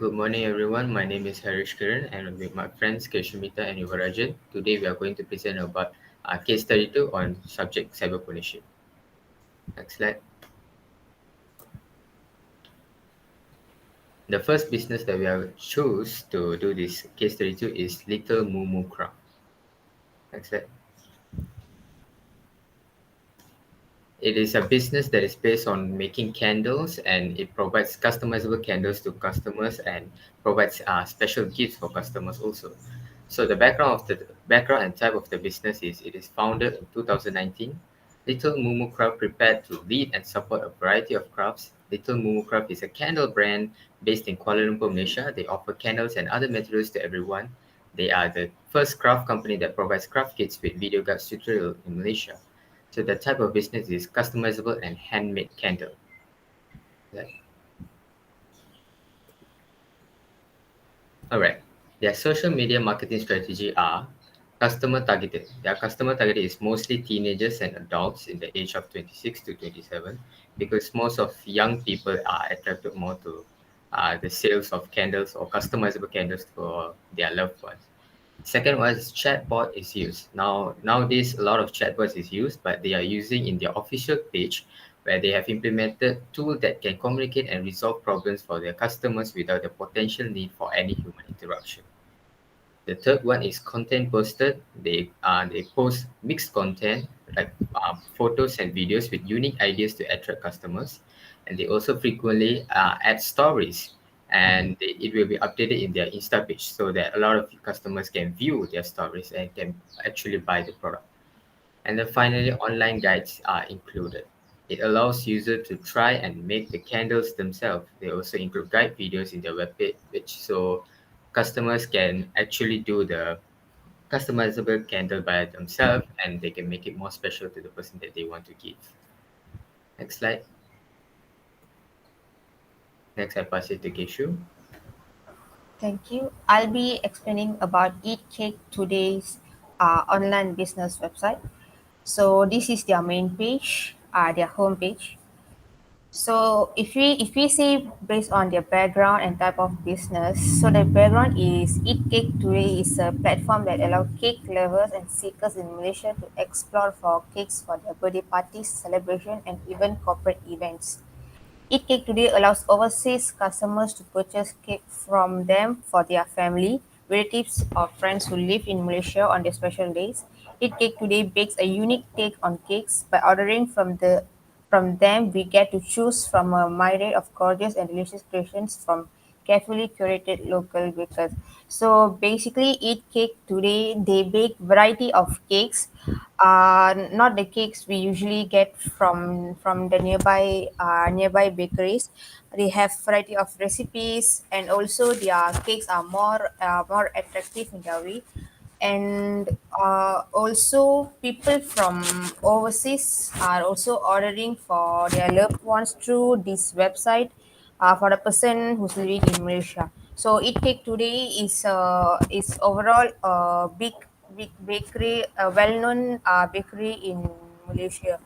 Good morning, everyone. My name is Harish Kiran, and with my friends Keshumita and Yuvarajan, today we are going to present about case 32 on subject cyberpreneurship. Next slide. The first business that we have choose to do this case 32 is Little Moo Craft. Next slide. It is a business that is based on making candles, and it provides customizable candles to customers and provides special gifts for customers also. So the background and type of the business is it is founded in 2019. Little Mumu Craft prepared to lead and support a variety of crafts. Little Mumu Craft is a candle brand based in Kuala Lumpur, Malaysia. They offer candles and other materials to everyone. They are the first craft company that provides craft kits with video guide tutorial in Malaysia. So the type of business is customizable and handmade candle. Like, all right. Their social media marketing strategy are customer targeted. Their customer targeted is mostly teenagers and adults in the age of 26 to 27 because most of young people are attracted more to the sales of candles or customizable candles for their loved ones. Second one is chatbot is used. Nowadays a lot of chatbots is used, but they are using in their official page where they have implemented tool that can communicate and resolve problems for their customers without the potential need for any human interruption. The third one is content posted. They post mixed content like photos and videos with unique ideas to attract customers, and they also frequently add stories, and it will be updated in their Insta page so that a lot of customers can view their stories and can actually buy the product. And then finally, online guides are included. It allows users to try and make the candles themselves. They also include guide videos in their webpage, so customers can actually do the customizable candle by themselves and they can make it more special to the person that they want to give. Next slide. Next, I pass it to Keshu. Thank you. I'll be explaining about Eat Cake today's online business website. So this is their main page, their home page. So if we see based on their background and type of business, so the background is Eat Cake Today is a platform that allows cake lovers and seekers in Malaysia to explore for cakes for their birthday parties, celebration, and even corporate events. Eat Cake Today allows overseas customers to purchase cake from them for their family, relatives, or friends who live in Malaysia on their special days. Eat Cake Today bakes a unique take on cakes. By ordering from them, we get to choose from a myriad of gorgeous and delicious creations from carefully curated local bakers. So basically, Eat Cake Today they bake variety of cakes, not the cakes we usually get from the nearby bakeries. They have variety of recipes, and also their cakes are more attractive in their way. And also people from overseas are also ordering for their loved ones through this website, for the person who's living in Malaysia. So Eat Cake Today is overall a big bakery, a well-known bakery in Malaysia.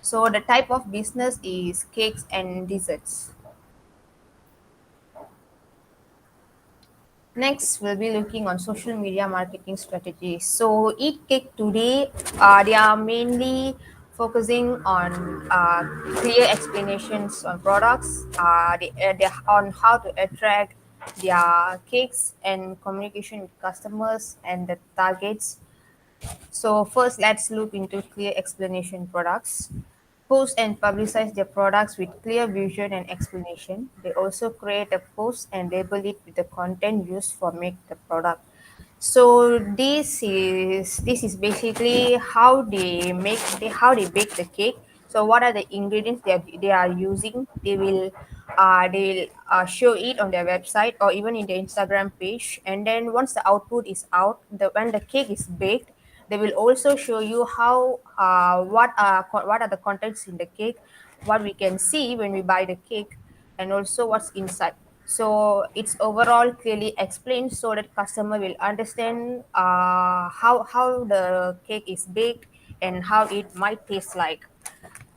So the type of business is cakes and desserts. Next, we'll be looking on social media marketing strategies. So, Eat Cake today, they are mainly focusing on clear explanations on products, they on how to attract their cakes and communication with customers and the targets. So first, let's look into clear explanation products. Post and publicize their products with clear vision and explanation. They also create a post and label it with the content used for make the product. So this is basically how they bake the cake. So what are the ingredients they are using? They will show it on their website or even in their Instagram page. And then once the output is out, when the cake is baked, they will also show you how what are the contents in the cake, what we can see when we buy the cake, and also what's inside. So it's overall clearly explained so that customer will understand how the cake is baked and how it might taste like.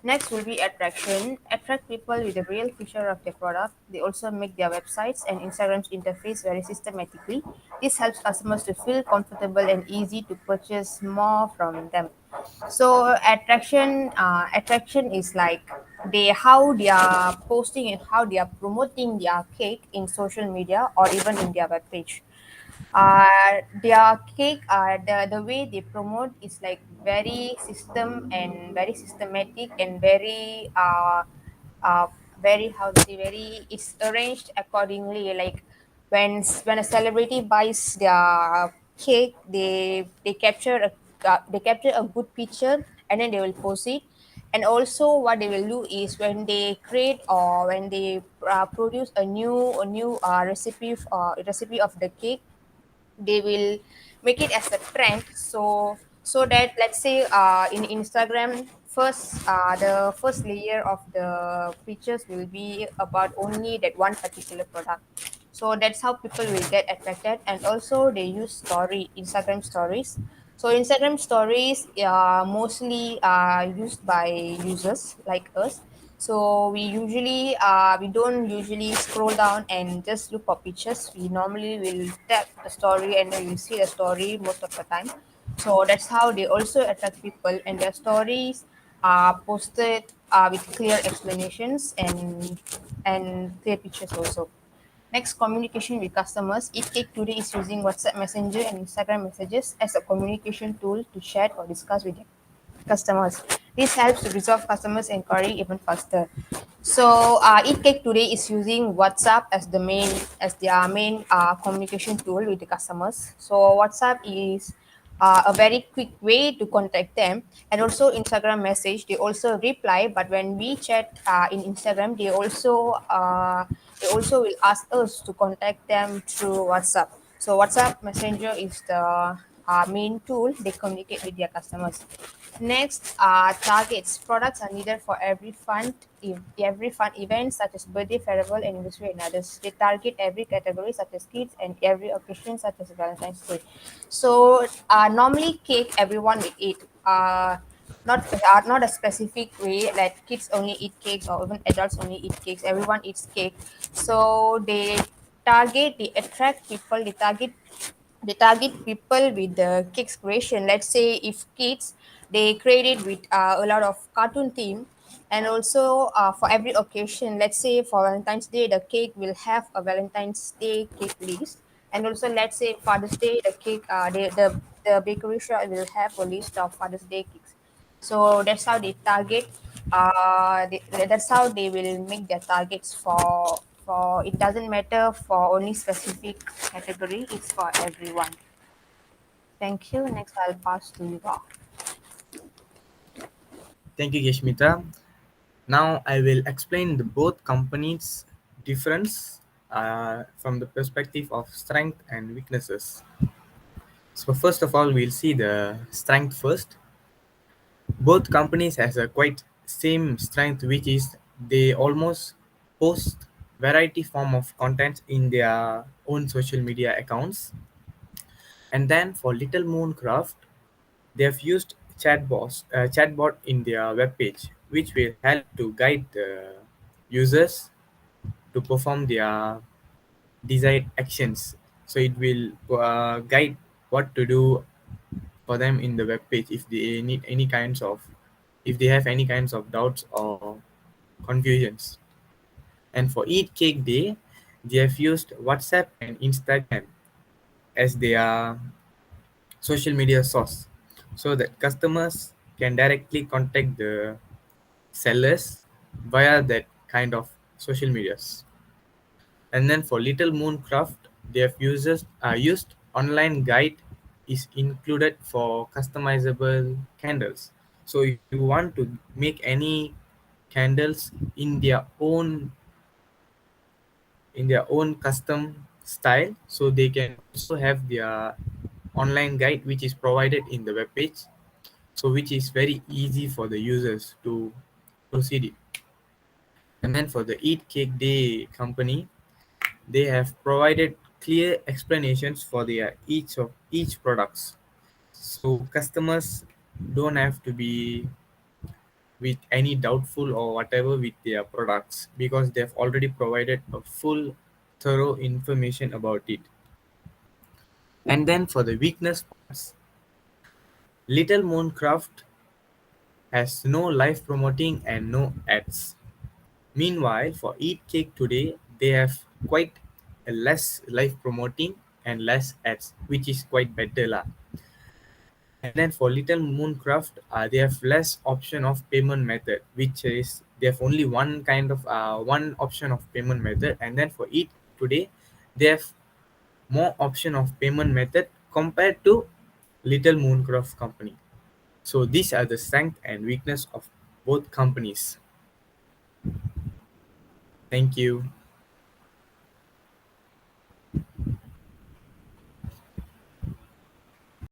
Next will be attraction. Attract people with the real feature of their product. They also make their websites and Instagram's interface very systematically. This helps customers to feel comfortable and easy to purchase more from them. So attraction is like how they are posting and how they are promoting their cake in social media or even in their webpage. Their cake, the way they promote is like very system and very systematic and uh, very how to say very it's arranged accordingly. Like when a celebrity buys their cake, they capture a good picture and then they will post it. And also what they will do is when they create or when they produce a new recipe of the cake, they will make it as a trend. So that let's say in Instagram first, the first layer of the pictures will be about only that one particular product. So that's how people will get attracted. And also they use Instagram stories. So Instagram stories are mostly used by users like us. So we don't usually scroll down and just look for pictures. We normally will tap the story and then we'll see the story most of the time. So that's how they also attract people, and their stories are posted with clear explanations and clear pictures also. Next, communication with customers. eatcake today is using WhatsApp Messenger and Instagram messages as a communication tool to chat or discuss with their customers. This helps to resolve customers' inquiry even faster. So, eatcake today is using WhatsApp as their main communication tool with the customers. So, WhatsApp is a very quick way to contact them, and also Instagram message. They also reply, but when we chat in Instagram, they also will ask us to contact them through WhatsApp. So WhatsApp Messenger is the main tool they communicate with their customers. Next, targets. Products are needed for every fun event such as birthday, farewell, anniversary, and others. They target every category such as kids and every occasion such as Valentine's Day. So normally cake everyone will eat. Not a specific way like kids only eat cakes or even adults only eat cakes. Everyone eats cake. So they attract people. They target people with the kids creation. Let's say if kids, they create it with a lot of cartoon theme. And also for every occasion, let's say for Valentine's Day, the cake will have a Valentine's Day cake list. And also let's say Father's Day, the bakery shop will have a list of Father's Day cakes. So that's how they target. That's how they will make their targets for. It doesn't matter for only specific category. It's for everyone. Thank you. Next, I'll pass to you. Thank you, Yashmita. Now I will explain the both companies' difference from the perspective of strength and weaknesses. So first of all, we'll see the strength first. Both companies has a quite same strength, which is they almost post variety form of content in their own social media accounts. And then for Little Moon Craft, they have used chatbot in their web page, which will help to guide the users to perform their desired actions. So it will guide what to do for them in the web page if they have any kinds of doubts or confusions. And for Eat Cake Day, they have used WhatsApp and Instagram as their social media source, so that customers can directly contact the sellers via that kind of social medias. And then for Little Moon Craft, they have used online guide is included for customizable candles. So if you want to make any candles in their own custom style, so they can also have their online guide which is provided in the web page, so which is very easy for the users to proceed it. And then for the Eat Cake Day company, they have provided clear explanations for their each products, so customers don't have to be with any doubtful or whatever with their products, because they've already provided a full thorough information about it. And then for the weakness parts, Little Moon Craft has no live promoting and no ads. Meanwhile, for Eat Cake Today, they have quite a less live promoting and less ads, which is quite better lah. And then for Little Mooncraft, they have less option of payment method, which is they have only one kind of one option of payment method. And then for Eat Today, they have more option of payment method compared to Little Mooncraft company. So these are the strength and weakness of both companies. Thank you.